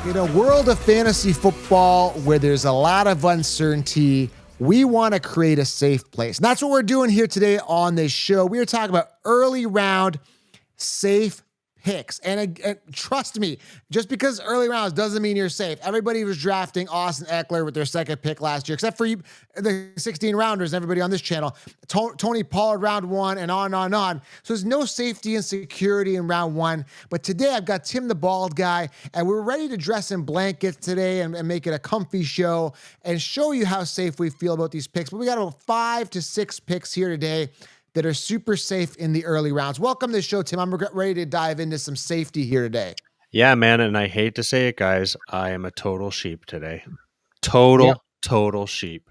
In a world of fantasy football where there's a lot of uncertainty, we want to create a safe place. And that's what we're doing here today on this show. We are talking about early round safe picks. And trust me, just because early rounds doesn't mean you're safe. Everybody was drafting Austin Eckler with their second pick last year, except for you, the 16 rounders, everybody on this channel. Tony Pollard round one and on and on and on. So there's no safety and security in round one. But today I've got Tim the Bald Guy, and we're ready to dress in blankets today and make it a comfy show and show you how safe we feel about these picks. But we got about 5 to 6 picks here today that are super safe in the early rounds. Welcome to the show, Tim. I'm ready to dive into some safety here today. Yeah, man, and I hate to say it, guys, I am a total sheep today. Total sheep.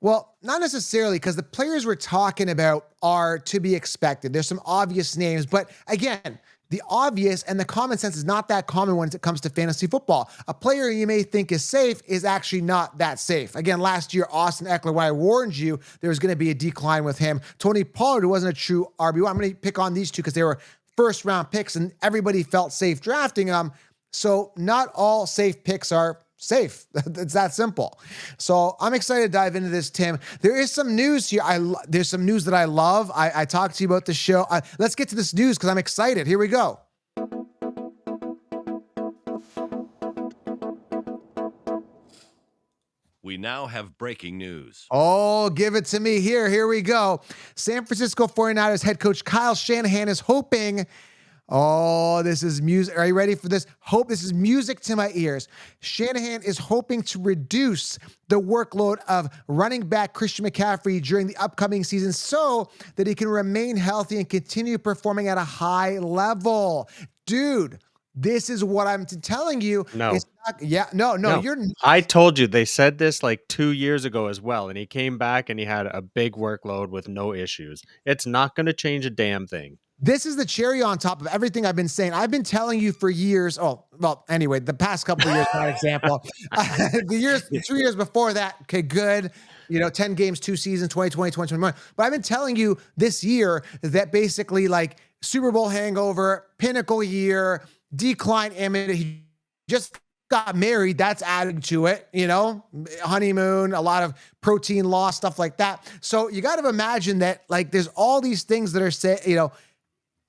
Well, not necessarily, because the players we're talking about are to be expected. There's some obvious names, but again, the obvious and the common sense is not that common when it comes to fantasy football. A player you may think is safe is actually not that safe. Again, last year, Austin Eckler, when I warned you there was going to be a decline with him. Tony Pollard, who wasn't a true RB1. I'm going to pick on these two because they were first round picks and everybody felt safe drafting them. So not all safe picks are safe. It's that simple. So I'm excited to dive into this, Tim. There is some news here. There's some news that I love. I talked to you about the show. Let's get to this news because I'm excited. Here we go. We now have breaking news. Oh, give it to me. Here we go. San Francisco 49ers head coach Kyle Shanahan is hoping. Oh, this is music. Are you ready for this? This is music to my ears. Shanahan is hoping to reduce the workload of running back Christian McCaffrey during the upcoming season so that he can remain healthy and continue performing at a high level. Dude, this is what I'm telling you. No. It's not, no, you're not. I told you, they said this like 2 years ago as well, and he came back and he had a big workload with no issues. It's not going to change a damn thing. This is the cherry on top of everything I've been saying. I've been telling you for years. Oh, well, anyway, the past couple of years, for example. The 2 years before that, okay, good. 10 games, 2 seasons, 2020, 2021. But I've been telling you this year that basically like Super Bowl hangover, pinnacle year, decline imminent. He just got married. That's added to it, honeymoon, a lot of protein loss, stuff like that. So you got to imagine that like there's all these things that are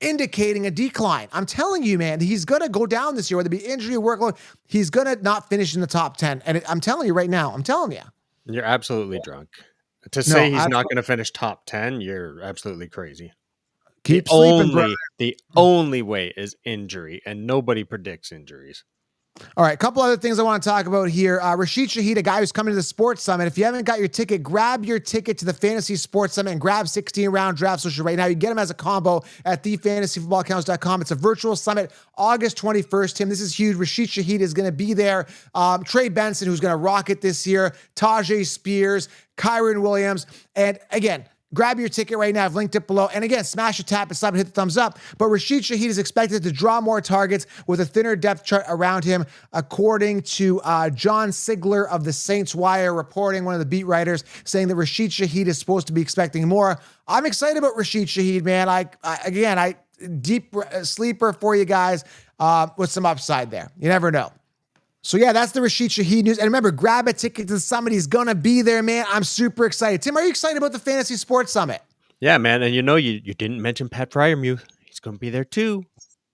indicating a decline. I'm telling you, man, he's going to go down this year, whether it be injury or workload. He's going to not finish in the top 10. And I'm telling you right now, You're absolutely drunk. To say he's not going to finish top 10, you're absolutely crazy. Keep sleeping, bro. The only way is injury, and nobody predicts injuries. All right, a couple other things I want to talk about here. Rashid Shaheed, a guy who's coming to the Sports Summit. If you haven't got your ticket, grab your ticket to the Fantasy Sports Summit and grab 16-round draft social right now. You get them as a combo at thefantasyfootballaccounts.com. It's a virtual summit, August 21st. Tim, this is huge. Rashid Shaheed is going to be there. Trey Benson, who's going to rock it this year. Tajay Spears, Kyron Williams. And again, grab your ticket right now. I've linked it below. And again, smash a tap and slap and hit the thumbs up. But Rashid Shaheed is expected to draw more targets with a thinner depth chart around him, according to John Sigler of the Saints Wire reporting, one of the beat writers, saying that Rashid Shaheed is supposed to be expecting more. I'm excited about Rashid Shaheed, man. I deep sleeper for you guys with some upside there. You never know. So yeah, that's the Rashid Shaheed news. And remember, grab a ticket to somebody's going to be there, man. I'm super excited. Tim, are you excited about the Fantasy Sports Summit? Yeah, man. And you didn't mention Pat Fryermuth. He's going to be there too.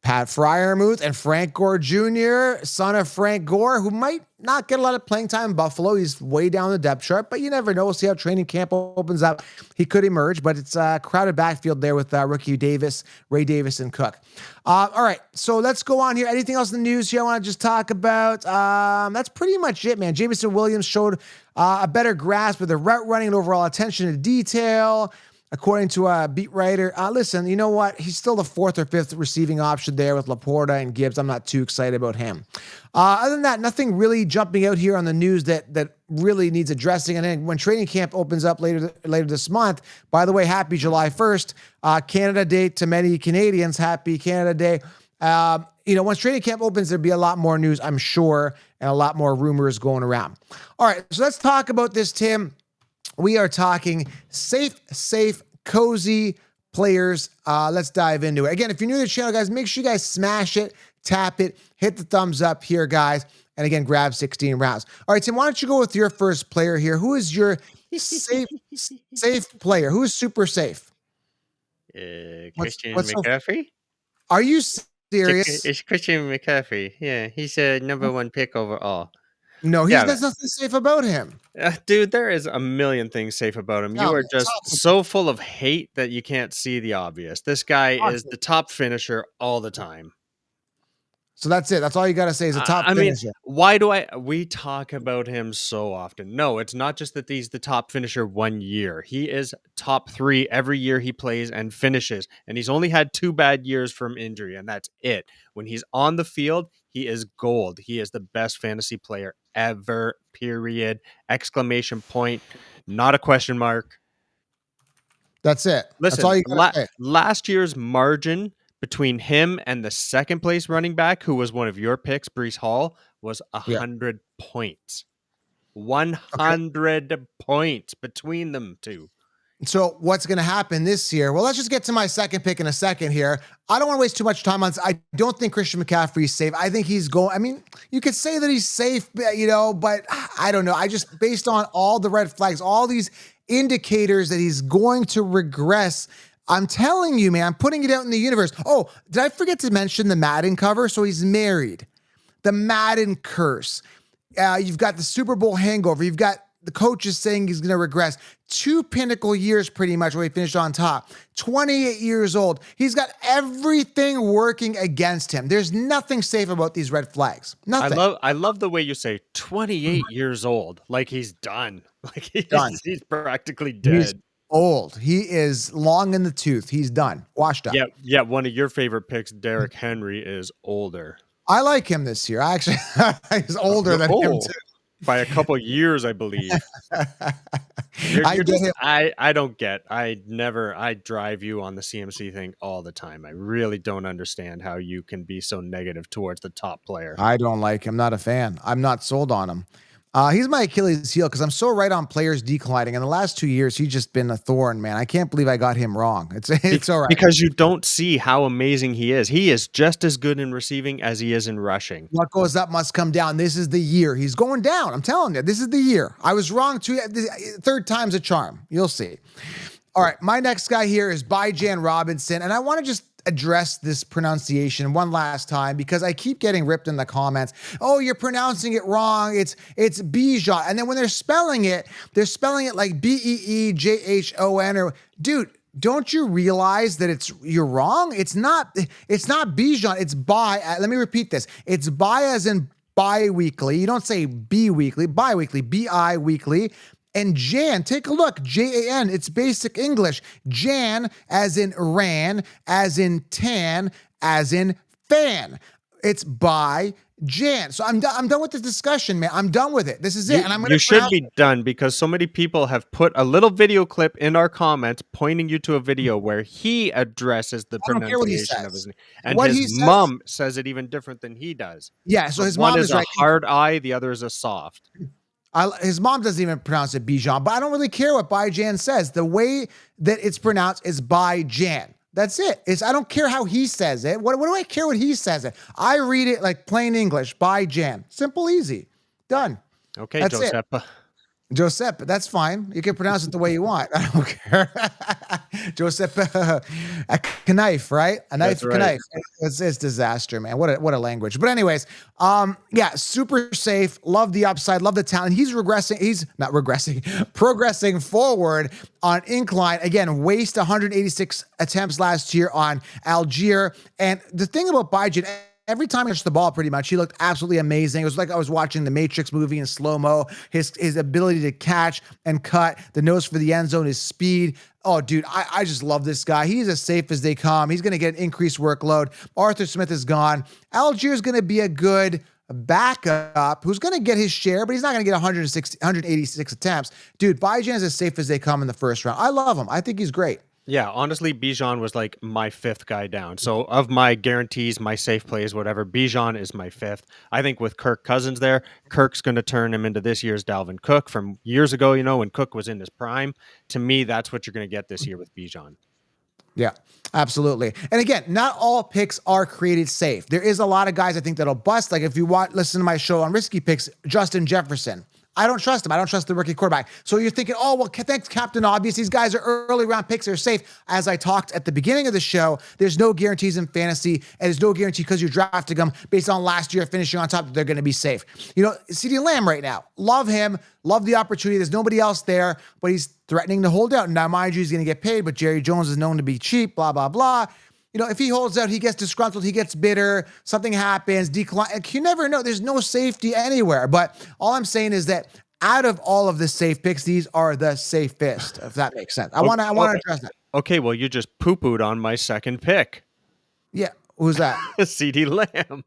Pat Fryermuth and Frank Gore Jr., son of Frank Gore, who might not get a lot of playing time in Buffalo. He's way down the depth chart, but you never know. We'll see how training camp opens up. He could emerge, but it's a crowded backfield there with rookie Davis, Ray Davis, and Cook. All right, so let's go on here. Anything else in the news here I want to just talk about? That's pretty much it, man. Jameson Williams showed a better grasp with the route running and overall attention to detail. According to a beat writer, listen, you know what? He's still the 4th or 5th receiving option there with Laporta and Gibbs. I'm not too excited about him. Other than that, nothing really jumping out here on the news that really needs addressing. And then when training camp opens up later this month, by the way, happy July 1st, Canada Day to many Canadians. Happy Canada Day. Once training camp opens, there'll be a lot more news, I'm sure, and a lot more rumors going around. All right, so let's talk about this, Tim. We are talking safe, cozy players. Let's dive into it. Again, if you're new to the channel, guys, make sure you guys smash it, tap it, hit the thumbs up here, guys. and again, grab 16 rounds. All right, Tim, why don't you go with your first player here? Who is your safe player? Who is super safe? Christian What's so? McCaffrey? Are you serious? It's Christian McCaffrey. Yeah, he's a number one pick overall. No, Yeah, man. there's nothing safe about him. Dude, there is a million things safe about him. You Tell are me. just so full of hate that you can't see the obvious. This guy is the top finisher all the time. So that's it. That's all you got to say is a top I mean, finisher. we talk about him so often. No, it's not just that he's the top finisher 1 year. He is top 3 every year he plays and finishes. And he's only had 2 bad years from injury, and that's it. When he's on the field, he is gold. He is the best fantasy player ever, period. Exclamation point. Not a question mark. That's it. That's Listen, all you got to say. last year's margin between him and the second place running back, who was one of your picks, Breece Hall, was 100 points. 100 points between them two. So what's going to happen this year? Well, let's just get to my second pick in a second here. I don't want to waste too much time on this. I don't think Christian McCaffrey is safe. I think he's going. I mean, you could say that he's safe, but I don't know. I just, based on all the red flags, all these indicators that he's going to regress. I'm telling you, man, I'm putting it out in the universe. Oh, did I forget to mention the Madden cover? So he's married. The Madden curse. You've got the Super Bowl hangover. You've got the coaches saying he's going to regress. 2 pinnacle years pretty much where he finished on top. 28 years old. He's got everything working against him. There's nothing safe about these red flags. Nothing. I love the way you say 28 years old. Like he's done. Like he's practically dead. He's old. He is long in the tooth. He's done. Washed up. Yeah. One of your favorite picks, Derrick Henry, is older. I like him this year. Actually, he's older than him too. By a couple years, I believe. I don't get. I drive you on the CMC thing all the time. I really don't understand how you can be so negative towards the top player. I don't like him. Not a fan. I'm not sold on him. He's my Achilles heel because I'm so right on players declining. In the last 2 years, he's just been a thorn, man. I can't believe I got him wrong. It's all right. Because you don't see how amazing he is. He is just as good in receiving as he is in rushing. What goes up must come down. This is the year. He's going down. I'm telling you, this is the year. I was wrong too. Third time's a charm. You'll see. All right. My next guy here is Bijan Robinson. And I want to just address this pronunciation one last time because I keep getting ripped in the comments. Oh, you're pronouncing it wrong. It's Bijan. And then when they're spelling it like Beejahon or dude, don't you realize that you're wrong? It's not Bijan. It's bi. Let me repeat this. It's bi as in bi-weekly. You don't say bi-weekly, bi-weekly, bi-weekly. And Jan, take a look, Jan, it's basic English. Jan as in ran, as in tan, as in fan. It's by Jan. So I'm done with this discussion, man. I'm done with it. This is it. And You should be done because so many people have put a little video clip in our comments pointing you to a video where he addresses the pronunciation of his name. And his mom says it even different than he does. Yeah, so his mom is right. A hard I, the other is a soft. His mom doesn't even pronounce it Bijan, but I don't really care what Bijan says. The way that it's pronounced is Bijan. That's it. I don't care how he says it. What do I care what he says it? I read it like plain English, Bijan. Simple, easy. Done. Okay, that's Giuseppe. Giuseppe, that's fine. You can pronounce it the way you want. I don't care. Giuseppe, a knife, right? A knife, right. Knife. It's disaster, man. What a language. But anyways, yeah, super safe. Love the upside. Love the talent. He's regressing. He's not regressing. Progressing forward on incline. Again, waste 186 attempts last year on Algier. And the thing about Bijan, every time he touched the ball, pretty much, he looked absolutely amazing. It was like I was watching the Matrix movie in slow-mo. His ability to catch and cut, the nose for the end zone, his speed. Oh, dude, I just love this guy. He's as safe as they come. He's going to get an increased workload. Arthur Smith is gone. Algier is going to be a good backup who's going to get his share, but he's not going to get 186 attempts. Dude, Bijan is as safe as they come in the first round. I love him. I think he's great. Yeah, honestly, Bijan was like my 5th guy down. So of my guarantees, my safe plays, whatever, Bijan is my 5th. I think with Kirk Cousins there, Kirk's going to turn him into this year's Dalvin Cook from years ago, when Cook was in his prime. To me, that's what you're going to get this year with Bijan. Yeah, absolutely. And again, not all picks are created safe. There is a lot of guys I think that'll bust. Like if you listen to my show on Risky Picks, Justin Jefferson. I don't trust him. I don't trust the rookie quarterback. So you're thinking, oh, well, thanks, Captain Obvious. These guys are early round picks. They're safe. As I talked at the beginning of the show, there's no guarantees in fantasy, and there's no guarantee because you're drafting them based on last year finishing on top that they're going to be safe. You know, CeeDee Lamb right now, love him, love the opportunity. There's nobody else there, but he's threatening to hold out. Now, mind you, he's going to get paid, but Jerry Jones is known to be cheap, blah, blah, blah. You know, if he holds out, he gets disgruntled, he gets bitter, something happens, decline. You never know. There's no safety anywhere. But all I'm saying is that out of all of the safe picks, these are the safest, if that makes sense. I want to address that. Okay, well, you just poo-pooed on my second pick. Yeah, who's that? CeeDee Lamb.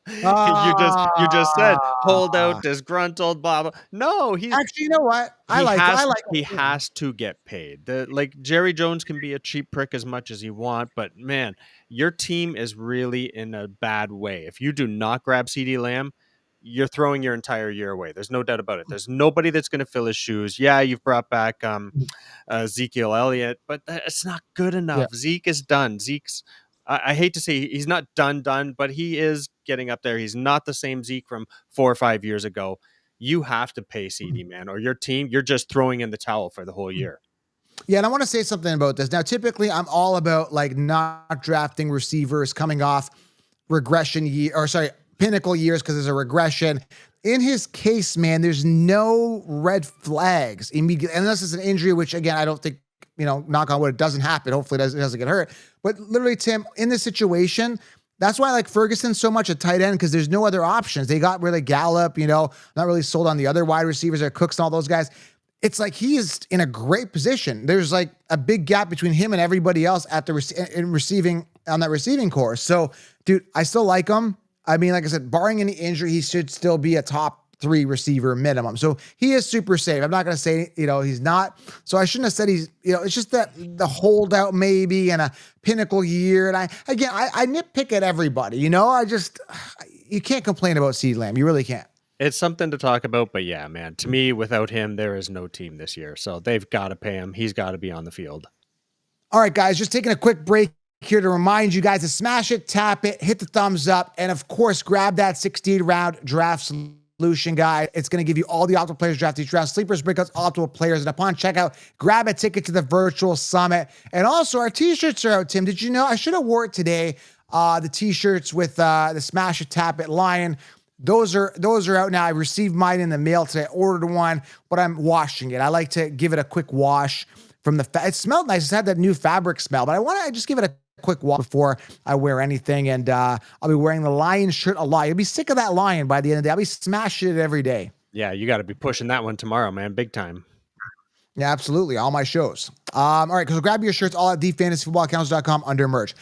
You just said hold out, disgruntled, blah blah. No, he's actually, you know what? I like he has to get paid. Like Jerry Jones can be a cheap prick as much as you want, but man, your team is really in a bad way. If you do not grab CeeDee Lamb, you're throwing your entire year away. There's no doubt about it. There's nobody that's going to fill his shoes. Yeah, you've brought back Ezekiel Elliott, but it's not good enough. Yeah. Zeke is done. I hate to say he's not done, but he is getting up there. He's not the same Zeke from 4 or 5 years ago. You have to pay CD, man, or your team, you're just throwing in the towel for the whole year. Yeah, and I want to say something about this. Now, typically, I'm all about like not drafting receivers coming off pinnacle years because there's a regression. In his case, man, there's no red flags immediately, unless it's an injury, which again, I don't think, knock on wood, it doesn't happen. Hopefully it doesn't get hurt. But literally, Tim, in this situation, that's why I like Ferguson so much at tight end, because there's no other options. They got really Gallup, not really sold on the other wide receivers or Cooks and all those guys. It's like he is in a great position. There's like a big gap between him and everybody else at the receiving on that receiving core. So, dude, I still like him. I mean, like I said, barring any injury, he should still be a top 3 receiver minimum. So he is super safe. I'm not going to say, he's not. So I shouldn't have said he's, it's just that the holdout maybe and a pinnacle year. And I nitpick at everybody, you can't complain about CeeDee Lamb. You really can't. It's something to talk about, but yeah, man, to me, without him, there is no team this year. So they've got to pay him. He's got to be on the field. All right, guys, just taking a quick break here to remind you guys to smash it, tap it, hit the thumbs up, and of course, grab that 16-round draft solution guide. It's going to give you all the optimal players draft each round, sleepers, breakouts, optimal players, and upon checkout, grab a ticket to the virtual summit. And also, our t-shirts are out, Tim. Did you know? I should have wore it today. The t-shirts with the smash it, tap it lion. Those are out now. I received mine in the mail today. I ordered one, but I'm washing it. I like to give it a quick wash from it smelled nice. It had that new fabric smell, but I want to just give it a quick wash before I wear anything. And I'll be wearing the lion shirt a lot. You'll be sick of that lion by the end of the day. I'll be smashing it every day. Yeah, you got to be pushing that one tomorrow, man. Big time. Yeah, absolutely. All my shows. All right, because grab your shirts all at thefantasyfootballaccounts.com under merch.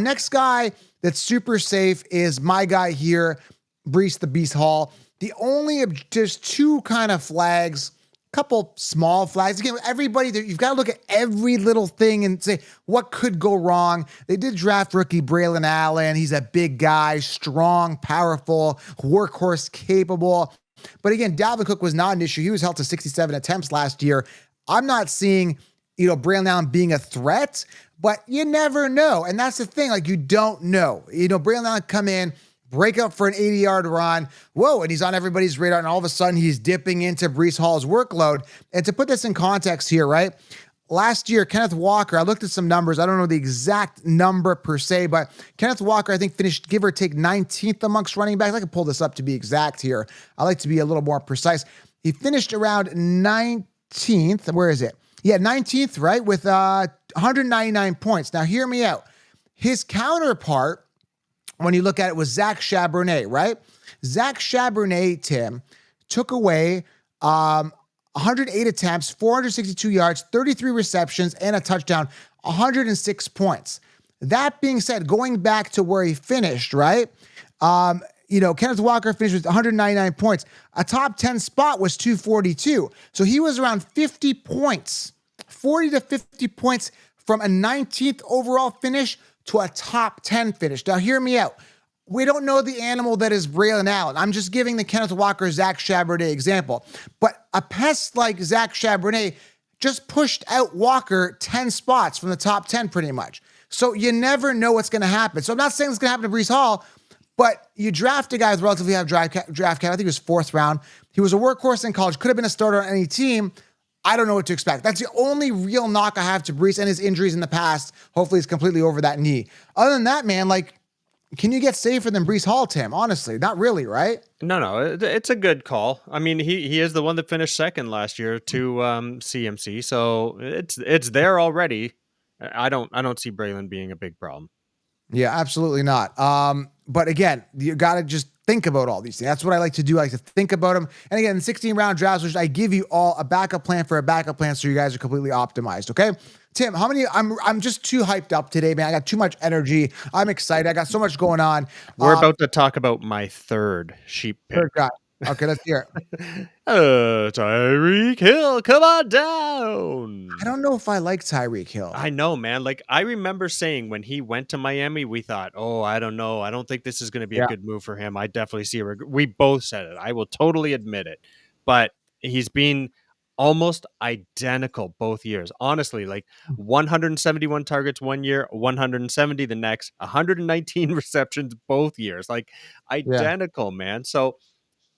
Next guy that's super safe is my guy here, Breece the Beast Hall. There's 2 kind of flags, couple small flags. Again, everybody, you've got to look at every little thing and say, what could go wrong? They did draft rookie Braylon Allen. He's a big guy, strong, powerful, workhorse capable. But again, Dalvin Cook was not an issue. He was held to 67 attempts last year. I'm not seeing, Braylon Allen being a threat, but you never know. And that's the thing. Like, you don't know. Braylon Allen come in, break up for an 80-yard run. Whoa, and he's on everybody's radar, and all of a sudden he's dipping into Breece Hall's workload. And to put this in context here, right? Last year, Kenneth Walker, I looked at some numbers. I don't know the exact number per se, but Kenneth Walker, I think, finished give or take 19th amongst running backs. I can pull this up to be exact here. I like to be a little more precise. He finished around 19th. Where is it? Yeah, 19th, right? With 199 points. Now, hear me out. His counterpart, when you look at it, was Zach Charbonnet, right? Zach Charbonnet, Tim, took away 108 attempts, 462 yards, 33 receptions, and a touchdown, 106 points. That being said, going back to where he finished, right? Kenneth Walker finished with 199 points. A top 10 spot was 242. So he was around 50 points, 40 to 50 points from a 19th overall finish to a top 10 finish. Now, hear me out. We don't know the animal that is Braylon Allen. I'm just giving the Kenneth Walker, Zach Charbonnet example. But a pest like Zach Charbonnet just pushed out Walker 10 spots from the top 10 pretty much. So you never know what's going to happen. So I'm not saying it's going to happen to Breece Hall, but you draft a guy with relatively high draft cap. I think he was 4th round. He was a workhorse in college, could have been a starter on any team. I don't know what to expect. That's the only real knock I have to Breece and his injuries in the past. Hopefully he's completely over that knee. Other than that, man, like, can you get safer than Breece Hall, Tim? Honestly, not really, right? No, it's a good call. I mean, he is the one that finished second last year to CMC, so it's there already. I don't see Braylon being a big problem. Yeah, absolutely not. But again, you got to just think about all these things. That's what I like to do. I like to think about them. And again, 16-round drafts, which I give you all a backup plan for a backup plan, so you guys are completely optimized. Okay, Tim, how many? I'm just too hyped up today, man. I got too much energy. I'm excited. I got so much going on. We're about to talk about my third sheep pick. Third guy. Okay, let's hear it. Tyreek Hill, come on down. I don't know if I like Tyreek Hill. I know, man. Like, I remember saying when he went to Miami, we thought, oh, I don't know. I don't think this is going to be a good move for him. I definitely see we both said it. I will totally admit it. But he's been almost identical both years. Honestly, like 171 targets one year, 170 the next, 119 receptions both years. Like, identical, man. So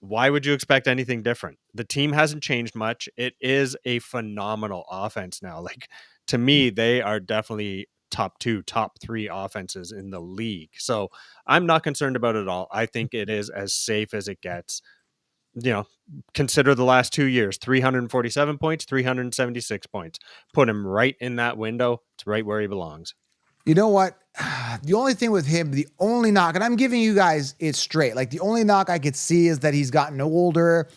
why would you expect anything different? The team hasn't changed much. It is a phenomenal offense now. Like, to me, they are definitely top 2, top 3 offenses in the league. So I'm not concerned about it at all. I think it is as safe as it gets. You know, consider the last 2 years, 347 points, 376 points. Put him right in that window. It's right where he belongs. You know what? The only thing with him, the only knock, and I'm giving you guys it straight, like the only knock I could see is that he's gotten older.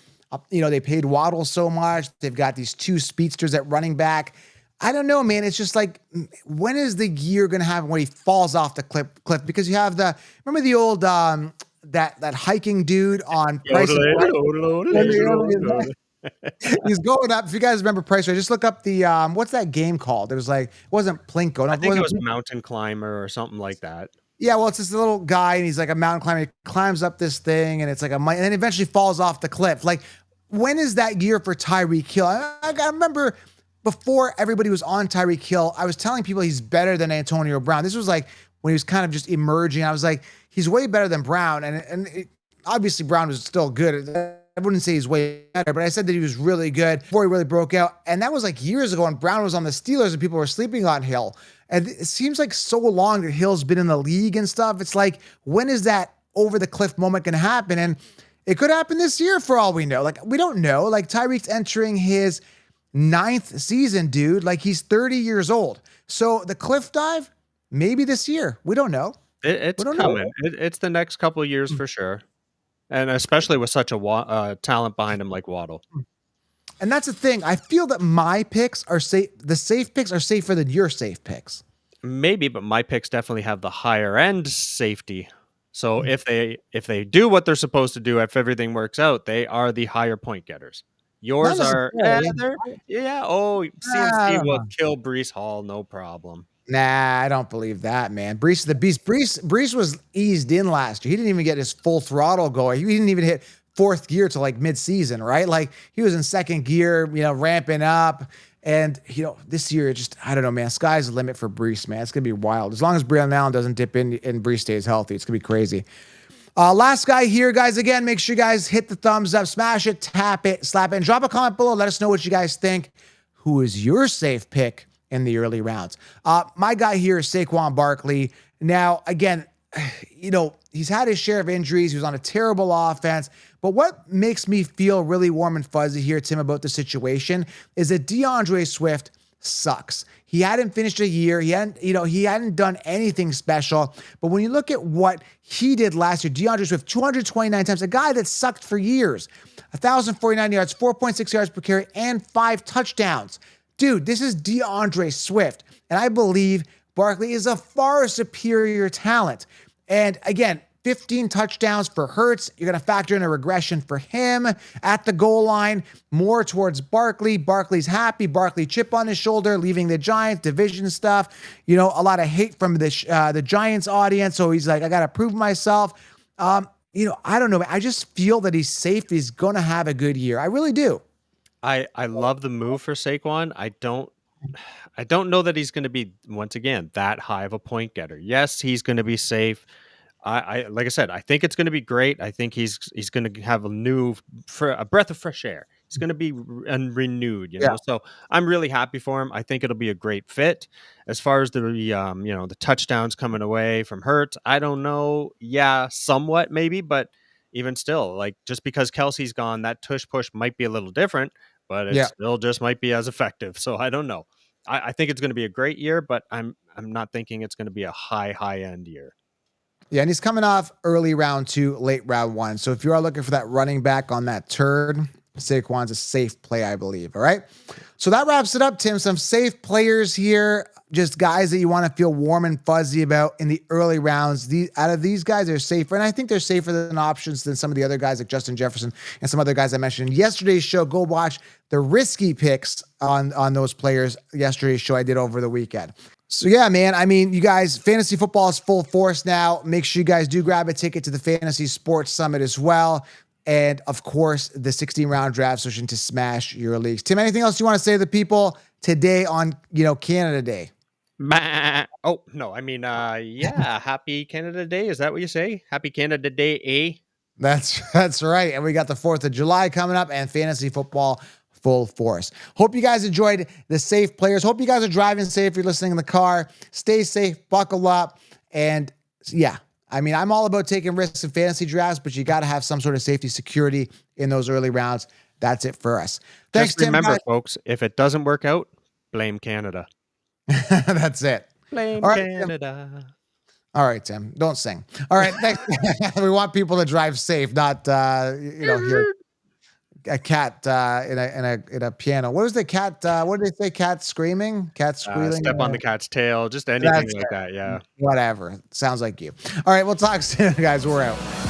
They paid Waddle so much. They've got these 2 speedsters at running back. I don't know, man. It's just like, when is the year going to happen when he falls off the cliff? Because you have remember the old, that hiking dude on Price is Right? He's going up. If you guys remember Price Right, just look up the what's that game called? It was like, it wasn't Plinko. I think it was Mountain Climber or something like that. Yeah, well, it's this little guy, and he's like a mountain climber. He climbs up this thing, and it's like and then eventually falls off the cliff. Like, when is that year for Tyreek Hill? I remember before everybody was on Tyreek Hill, I was telling people he's better than Antonio Brown. This was like when he was kind of just emerging. I was like, he's way better than Brown, and obviously Brown was still good. I wouldn't say he's way better, but I said that he was really good before he really broke out. And that was like years ago when Brown was on the Steelers and people were sleeping on Hill. And it seems like so long that Hill's been in the league and stuff. It's like, when is that over the cliff moment going to happen? And it could happen this year for all we know. Like, we don't know. Like, Tyreek's entering his 9th season, dude. Like, he's 30 years old. So the cliff dive, maybe this year. We don't know. It's coming. It's the next couple of years for sure. And especially with such a talent behind him like Waddle. And that's the thing. I feel that my picks are safe. The safe picks are safer than your safe picks. Maybe, but my picks definitely have the higher end safety. So if they do what they're supposed to do, if everything works out, they are the higher point getters. Yours are, CMC will kill Breece Hall, no problem. Nah, I don't believe that, man. Breece the Beast. Breece was eased in last year. He didn't even get his full throttle going. He didn't even hit 4th gear till like mid-season, right? Like, he was in 2nd gear, ramping up. And, this year, I don't know, man. Sky's the limit for Breece, man. It's going to be wild. As long as Braylon Allen doesn't dip in and Breece stays healthy, it's going to be crazy. Last guy here, guys. Again, make sure you guys hit the thumbs up, smash it, tap it, slap it, and drop a comment below. Let us know what you guys think. Who is your safe pick in the early rounds? My guy here is Saquon Barkley. Now, again, he's had his share of injuries. He was on a terrible offense. But what makes me feel really warm and fuzzy here, Tim, about the situation is that DeAndre Swift sucks. He hadn't finished a year. He hadn't done anything special. But when you look at what he did last year, DeAndre Swift, 229 times, a guy that sucked for years, 1,049 yards, 4.6 yards per carry, and 5 touchdowns. Dude, this is DeAndre Swift. And I believe Barkley is a far superior talent. And again, 15 touchdowns for Hurts. You're going to factor in a regression for him at the goal line, more towards Barkley. Barkley's happy. Barkley chip on his shoulder, leaving the Giants, division stuff. A lot of hate from the Giants audience. So he's like, I got to prove myself. I don't know. I just feel that he's safe. He's going to have a good year. I really do. I love the move for Saquon. I don't know that he's going to be, once again, that high of a point getter. Yes, he's going to be safe. I like I said, I think it's going to be great. I think he's going to have a breath of fresh air. He's going to be renewed, Yeah. So I'm really happy for him. I think it'll be a great fit. As far as the touchdowns coming away from Hurts, I don't know. Yeah, somewhat maybe, but even still, like just because Kelsey's gone, that tush push might be a little different, but it Yeah. still just might be as effective. So I don't know. I think it's going to be a great year, but I'm not thinking it's going to be a high end year. Yeah, and he's coming off early round 2, late round 1. So if you are looking for that running back on that turd, Saquon's a safe play, I believe. All right. So that wraps it up, Tim. Some safe players here, just guys that you want to feel warm and fuzzy about in the early rounds. Out of these guys, they're safer. And I think they're safer than options than some of the other guys like Justin Jefferson and some other guys I mentioned in yesterday's show. Go watch the risky picks on those players. Yesterday's show I did over the weekend. So yeah, man, I mean, you guys, fantasy football is full force now. Make sure you guys do grab a ticket to the Fantasy Sports Summit as well. And of course, the 16-round draft session to smash your leagues. Tim, anything else you want to say to the people today on, Canada Day? Oh, no, I mean, yeah, happy Canada Day. Is that what you say? Happy Canada Day, eh? That's right. And we got the 4th of July coming up and fantasy football full force. Hope you guys enjoyed the safe players. Hope you guys are driving safe. If you're listening in the car, stay safe, buckle up. And yeah, I mean, I'm all about taking risks in fantasy drafts, but you got to have some sort of safety security in those early rounds. That's it for us. Thanks, Just remember, Tim. folks, if it doesn't work out, blame Canada. That's it. Blame All right, Canada. Tim. All right, Tim. Don't sing. All right. Thanks. We want people to drive safe, not hear a cat in a piano. What is the cat? What did they say? Cat screaming? Cat squealing? Step on the cat's tail. Just anything like that. Yeah. Whatever. Sounds like you. All right. We'll talk soon, guys. We're out.